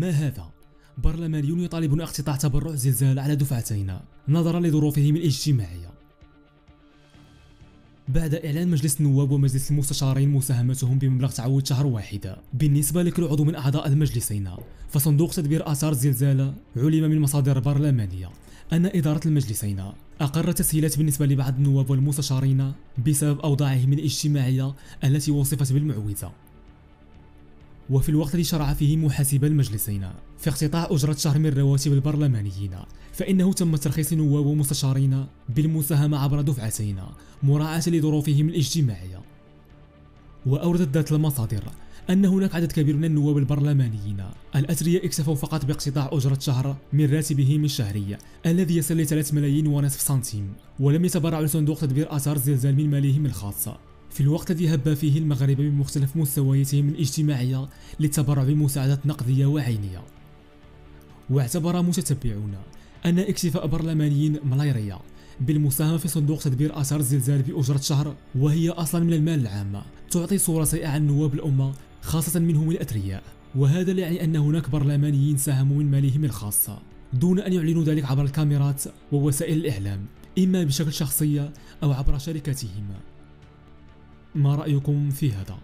ما هذا؟ برلمانيون يطالبون اقتطاع تبرع الزلزال على دفعتين نظرا لظروفهم الاجتماعية. بعد إعلان مجلس النواب ومجلس المستشارين مساهمتهم بمبلغ تعويض شهر واحد بالنسبة لكل عضو من أعضاء المجلسين، فصندوق تدبير آثار الزلزال علم من مصادر برلمانية أن إدارة المجلسين أقرت تسهيلات بالنسبة لبعض النواب والمستشارين بسبب أوضاعهم الاجتماعية التي وصفت بالمعوزة. وفي الوقت الذي شرع فيه محاسبا المجلسين في اقتطاع أجرة شهر من رواتب البرلمانيين، فإنه تم ترخيص نواب ومستشارين بالمساهمة عبر دفعتين مراعاة لظروفهم الاجتماعية. وأوردت ذات المصادر أن هناك عدد كبير من النواب البرلمانيين الأثرياء اكتفوا فقط باقتطاع أجرة شهر من راتبهم الشهري الذي يصل ل 3 ملايين ونصف سنتيم، ولم يتبرعوا لصندوق تدبير آثار الزلزال من مالهم الخاص، في الوقت الذي هب فيه المغاربة بمختلف مستوياتهم الاجتماعية للتبرع بمساعدات نقدية وعينية. واعتبر متتبعون أن اكتفاء برلمانيين ملايرية بالمساهمة في صندوق تدبير آثار الزلزال بأجرة شهر وهي أصلا من المال العام تعطي صورة سيئة عن نواب الأمة خاصة منهم الأثرياء، وهذا لا يعني أن هناك برلمانيين ساهموا من مالهم الخاص دون أن يعلنوا ذلك عبر الكاميرات ووسائل الإعلام، إما بشكل شخصي أو عبر شركاتهم. ما رأيكم في هذا؟